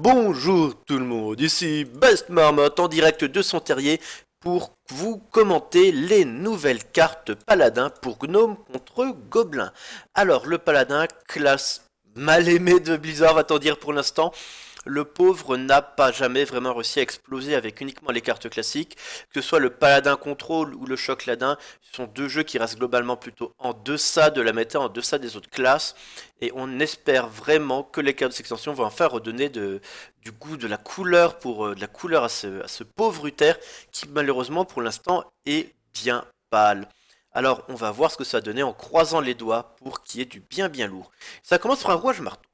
Bonjour tout le monde, ici Best Marmotte en direct de son terrier pour vous commenter les nouvelles cartes paladin pour Gnome contre Gobelin. Alors le paladin, classe mal aimée de Blizzard va-t-on dire pour l'instant. Le pauvre n'a pas jamais vraiment réussi à exploser avec uniquement les cartes classiques, que ce soit le Paladin Control ou le Choc Ladin, ce sont deux jeux qui restent globalement plutôt en deçà de la méta, en deçà des autres classes, et on espère vraiment que les cartes d'extension vont enfin redonner du goût, de la couleur de la couleur à ce pauvre Uther qui malheureusement pour l'instant est bien pâle. Alors on va voir ce que ça va donner en croisant les doigts pour qu'il y ait du bien lourd. Ça commence par un rouage marteau.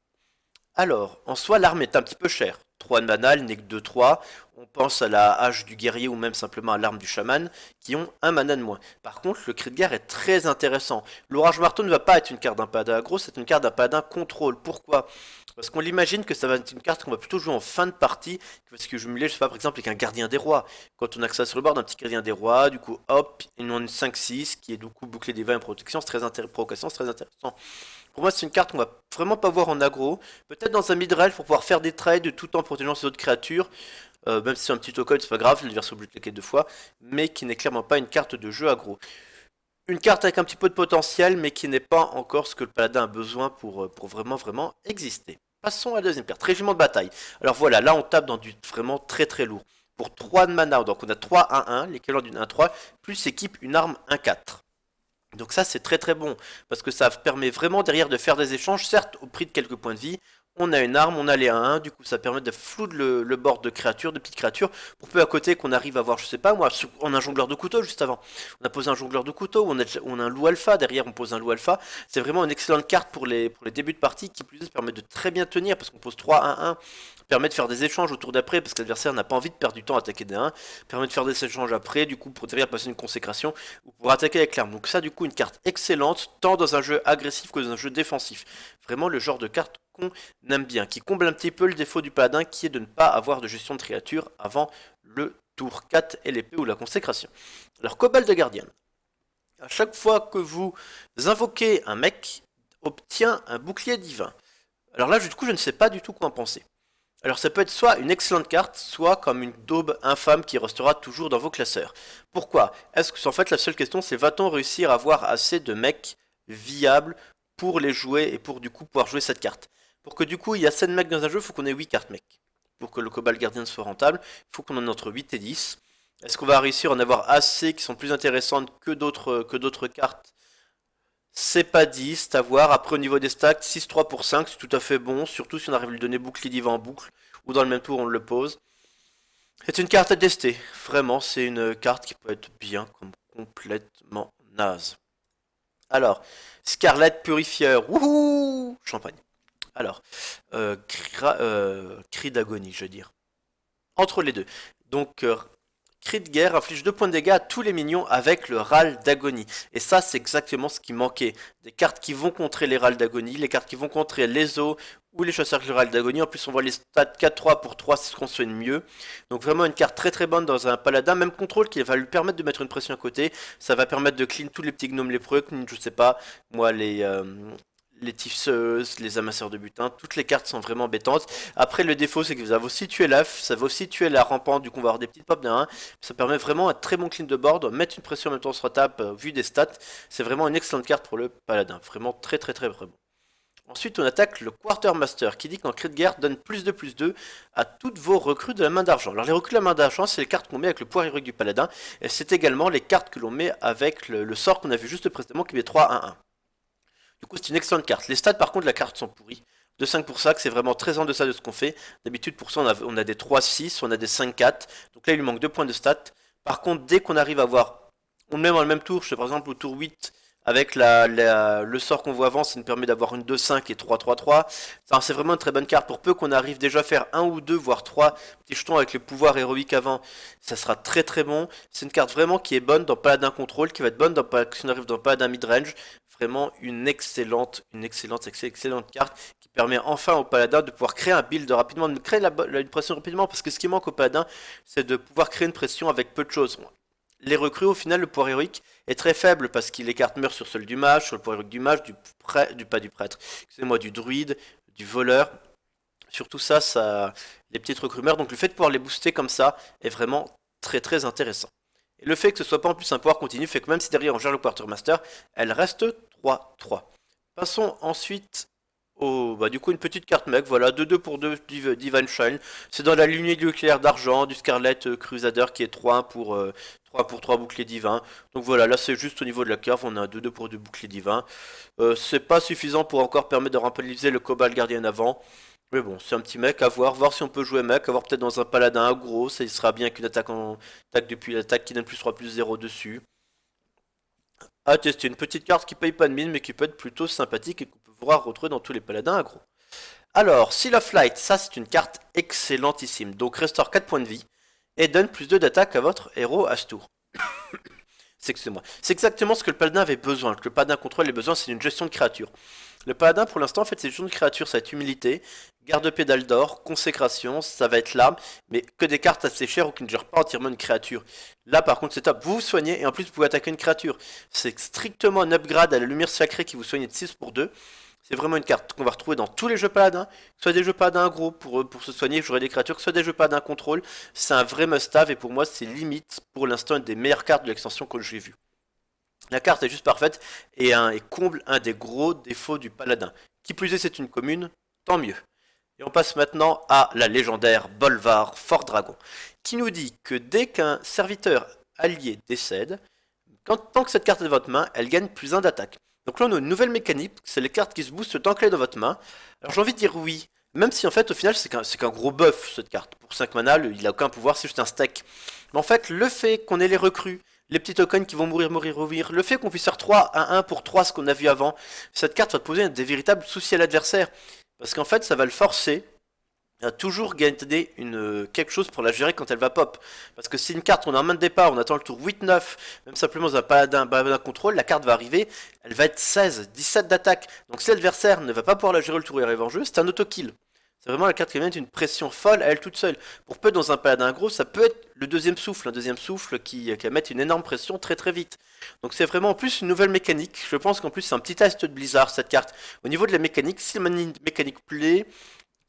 Alors, en soi, l'arme est un petit peu chère. 3 de mana, elle n'est que 2-3. On pense à la hache du guerrier ou même simplement à l'arme du chaman qui ont un mana de moins. Par contre, le cri de guerre est très intéressant. L'orage marteau ne va pas être une carte d'un paladin aggro, c'est une carte d'un paladin contrôle. Pourquoi? Parce qu'on l'imagine que ça va être une carte qu'on va plutôt jouer en fin de partie, parce que je me je sais pas, par exemple, avec un gardien des rois. Quand on a que ça sur le board, un petit gardien des rois, du coup, hop, une 5-6 qui est du coup bouclé des 20 et protection, provocation, c'est très intéressant. Pour moi, c'est une carte qu'on va vraiment pas voir en aggro. Peut-être dans un mid-range pour pouvoir faire des trades tout en protégeant ses autres créatures. Même si c'est un petit token, c'est pas grave, l'adversaire obligé de cliquer deux fois. Mais qui n'est clairement pas une carte de jeu aggro. Une carte avec un petit peu de potentiel, mais qui n'est pas encore ce que le paladin a besoin pour vraiment exister. Passons à la deuxième carte, Régiment de bataille. Alors voilà, là on tape dans du vraiment très lourd. Pour 3 de mana, donc on a 3 1-1, l'équivalent d'une 1-3, plus équipe une arme 1-4. Donc ça c'est très bon, parce que ça permet vraiment derrière de faire des échanges, certes au prix de quelques points de vie. On a une arme, on a les 1-1, du coup ça permet de flouder le board de créatures, de petites créatures, pour peu à côté qu'on arrive à voir, je sais pas moi, on a un jongleur de couteau juste avant. On a posé un jongleur de couteau, on a un loup alpha, derrière on pose un loup alpha. C'est vraiment une excellente carte pour les débuts de partie, qui plus est permet de très bien tenir, parce qu'on pose 3-1-1, permet de faire des échanges au tour d'après, parce que l'adversaire n'a pas envie de perdre du temps à attaquer des 1, permet de faire des échanges après, du coup pour derrière passer une consécration, ou pour attaquer avec l'arme. Donc ça du coup une carte excellente, tant dans un jeu agressif que dans un jeu défensif. Vraiment le genre de carte qu'on aime bien, qui comble un petit peu le défaut du paladin qui est de ne pas avoir de gestion de créature avant le tour 4 et l'épée ou la consécration. Alors Cobalt de Guardian. À chaque fois que vous invoquez un mec, obtient un bouclier divin. Alors là, du coup, je ne sais pas du tout quoi en penser. Alors ça peut être soit une excellente carte, soit comme une daube infâme qui restera toujours dans vos classeurs. Pourquoi? Est-ce que en fait la seule question c'est va-t-on réussir à avoir assez de mecs viables pour les jouer et pour du coup pouvoir jouer cette carte? Pour que du coup il y a 7 mecs dans un jeu, il faut qu'on ait 8 cartes mecs. Pour que le Cobalt Guardian soit rentable, il faut qu'on en ait entre 8 et 10. Est-ce qu'on va réussir à en avoir assez qui sont plus intéressantes que d'autres cartes? C'est pas dit, c'est à voir. Après, au niveau des stacks, 6-3 pour 5, c'est tout à fait bon. Surtout si on arrive à lui donner bouclier diva en boucle. Ou dans le même tour, on le pose. C'est une carte à tester. Vraiment, c'est une carte qui peut être bien comme complètement naze. Alors, Scarlet Purifier. Wouhou! Champagne. Alors, cri d'agonie, je veux dire. Entre les deux. Donc, cri de guerre inflige 2 points de dégâts à tous les minions avec le râle d'agonie. Et ça, c'est exactement ce qui manquait. Des cartes qui vont contrer les râles d'agonie, les cartes qui vont contrer les os ou les chasseurs de râle d'agonie. En plus, on voit les stats 4-3 pour 3, c'est ce qu'on soigne mieux. Donc vraiment une carte très bonne dans un paladin. Même contrôle qui va lui permettre de mettre une pression à côté. Ça va permettre de clean tous les petits gnomes lépreux, je sais pas, moi les tifseuses, les amasseurs de butin, toutes les cartes sont vraiment embêtantes. Après, le défaut, c'est que ça va aussi tuer l'AF, ça va aussi tuer la rampante, du coup, on va avoir des petites pop d'un 1. Ça permet vraiment un très bon clean de board, mettre une pression en même temps sur la table, vu des stats. C'est vraiment une excellente carte pour le paladin, vraiment très bon. Ensuite, on attaque le Quartermaster, qui dit qu'en cri de guerre, donne +2/+2 à toutes vos recrues de la main d'argent. Alors, les recrues de la main d'argent, c'est les cartes qu'on met avec le pouvoir héroïque du paladin, et c'est également les cartes que l'on met avec le sort qu'on a vu juste précédemment, qui met 3-1-1. Du coup, c'est une excellente carte. Les stats, par contre, de la carte sont pourries. De 5 pour ça, que c'est vraiment très en deçà de ce qu'on fait. D'habitude, pour ça, on a des 3-6, on a des 5-4. Donc là, il lui manque 2 points de stats. Par contre, dès qu'on arrive à voir, on le met dans le même tour, je sais par exemple au tour 8, avec le sort qu'on voit avant, ça nous permet d'avoir une 2-5 et 3-3-3. C'est vraiment une très bonne carte. Pour peu qu'on arrive déjà à faire 1 ou 2, voire 3 petits jetons avec les pouvoirs héroïques avant, ça sera très bon. C'est une carte vraiment qui est bonne dans Paladin Control, qui va être bonne si on arrive dans Paladin Midrange. Vraiment une excellente carte qui permet enfin au paladin de pouvoir créer un build rapidement, de créer une pression rapidement, parce que ce qui manque au paladin, c'est de pouvoir créer une pression avec peu de choses. Les recrues, au final, le pouvoir héroïque est très faible parce que les cartes meurent sur celle du mage, sur le pouvoir héroïque du mage, pas du prêtre, excusez-moi, du druide, du voleur. Surtout ça, les petites recrumeurs, donc le fait de pouvoir les booster comme ça est vraiment très intéressant. Et le fait que ce soit pas en plus un pouvoir continu fait que même si derrière on gère le Quartermaster, elle reste 3-3. Passons ensuite au, bah du coup une petite carte mec, voilà, 2-2 pour 2 Divine Shine. C'est dans la lignée du nucléaire d'argent, du Scarlet Crusader qui est 3 pour 3 pour 3 boucliers divins. Donc voilà, là c'est juste au niveau de la curve, on a un 2-2 pour 2 boucliers divins. C'est pas suffisant pour encore permettre de rentabiliser le Cobalt Gardien avant. Mais bon, c'est un petit mec à voir si on peut jouer mec, avoir peut-être dans un paladin aggro, ça il sera bien qu'une attaque en attaque depuis l'attaque qui donne plus 3 plus 0 dessus. À tester une petite carte qui paye pas de mine mais qui peut être plutôt sympathique et qu'on peut voir retrouver dans tous les paladins aggro. Alors, Seal of Light, ça c'est une carte excellentissime, donc restaure 4 points de vie et donne plus 2 d'attaque à votre héros à ce tour. Excusez-moi. C'est exactement ce que le paladin avait besoin, que le paladin contrôle les besoins, c'est une gestion de créature. Le paladin, pour l'instant, en fait, c'est gestion de créature, ça va être humilité, garde-pédale d'or, consécration, ça va être l'arme, mais que des cartes assez chères ou qui ne gèrent pas entièrement une créature. Là, par contre, c'est top. Vous vous soignez et en plus, vous pouvez attaquer une créature. C'est strictement un upgrade à la lumière sacrée qui vous soigne de 6 pour 2. C'est vraiment une carte qu'on va retrouver dans tous les jeux paladins, soit des jeux paladins gros pour se soigner, j'aurai des créatures, soit des jeux paladins contrôle. C'est un vrai must-have et pour moi, c'est limite pour l'instant une des meilleures cartes de l'extension que j'ai vue. La carte est juste parfaite et comble un des gros défauts du paladin. Qui plus est, c'est une commune, tant mieux. Et on passe maintenant à la légendaire Bolvar Fort Dragon, qui nous dit que dès qu'un serviteur allié décède, tant que cette carte est dans votre main, elle gagne plus 1 d'attaque. Donc là on a une nouvelle mécanique, c'est les cartes qui se boostent tant qu'elle est dans votre main. Alors j'ai envie de dire oui, même si en fait au final c'est qu'un gros buff cette carte. Pour 5 mana, il a aucun pouvoir, c'est juste un stack. Mais en fait le fait qu'on ait les recrues, les petits tokens qui vont mourir, le fait qu'on puisse faire 3 à 1 pour 3 ce qu'on a vu avant, cette carte va poser des véritables soucis à l'adversaire. Parce qu'en fait ça va le forcer à toujours garder quelque chose pour la gérer quand elle va pop. Parce que si une carte on a en main de départ, on attend le tour 8-9, même simplement dans un paladin contrôle, la carte va arriver, elle va être 16, 17 d'attaque. Donc si l'adversaire ne va pas pouvoir la gérer le tour arrive en jeu, c'est un auto-kill. C'est vraiment la carte qui met une pression folle à elle toute seule. Pour peu dans un paladin gros, ça peut être le deuxième souffle, un deuxième souffle qui va mettre une énorme pression très vite. Donc c'est vraiment en plus une nouvelle mécanique. Je pense qu'en plus c'est un petit test de Blizzard cette carte. Au niveau de la mécanique, si la mécanique plaît,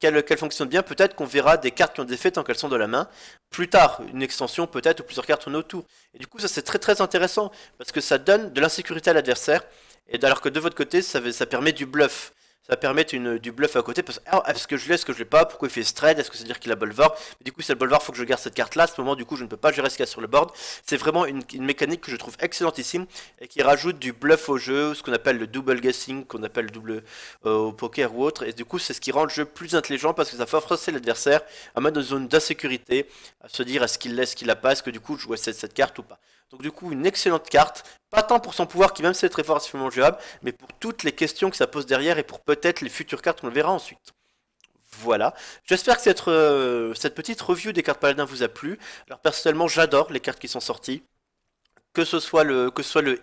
qu'elle fonctionne bien, peut-être qu'on verra des cartes qui ont des effets tant qu'elles sont dans la main. Plus tard, une extension peut-être ou plusieurs cartes tournent autour. Et du coup, ça c'est très intéressant parce que ça donne de l'insécurité à l'adversaire. Et alors que de votre côté, ça permet du bluff. Ça permet du bluff à côté parce que est-ce que je l'ai, est-ce que je l'ai pas, pourquoi il fait stride, est-ce que c'est dire qu'il a Bolvar, mais du coup c'est le Bolvar, faut que je garde cette carte là, à ce moment du coup je ne peux pas gérer ce qu'il y a sur le board. C'est vraiment une mécanique que je trouve excellentissime et qui rajoute du bluff au jeu, ce qu'on appelle le double guessing, qu'on appelle le double au poker ou autre, et du coup c'est ce qui rend le jeu plus intelligent parce que ça fait forcer l'adversaire à mettre dans une zone d'insécurité, à se dire est-ce qu'il laisse, est-ce qu'il a pas, est-ce que du coup je joue cette carte ou pas. Donc du coup une excellente carte, pas tant pour son pouvoir qui même si c'est très forcément jouable, mais pour toutes les questions que ça pose derrière et pour peut-être les futures cartes qu'on verra ensuite. Voilà, j'espère que cette petite review des cartes paladins vous a plu. Alors personnellement j'adore les cartes qui sont sorties. Que ce soit le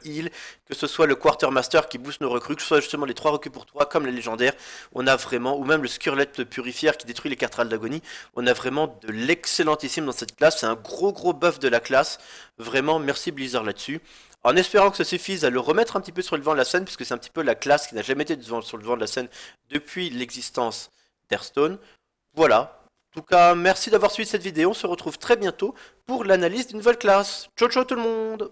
heal, que ce soit le quartermaster qui booste nos recrues, que ce soit justement les 3 recrues pour 3 comme les légendaires, on a vraiment, ou même le Skirlet purifier qui détruit les cartes râles d'agonie, on a vraiment de l'excellentissime dans cette classe, c'est un gros buff de la classe, vraiment merci Blizzard là-dessus. En espérant que ça suffise à le remettre un petit peu sur le devant de la scène, puisque c'est un petit peu la classe qui n'a jamais été sur le devant de la scène depuis l'existence d'Hearthstone. Voilà. En tout cas, merci d'avoir suivi cette vidéo. On se retrouve très bientôt pour l'analyse d'une nouvelle classe. Ciao ciao tout le monde!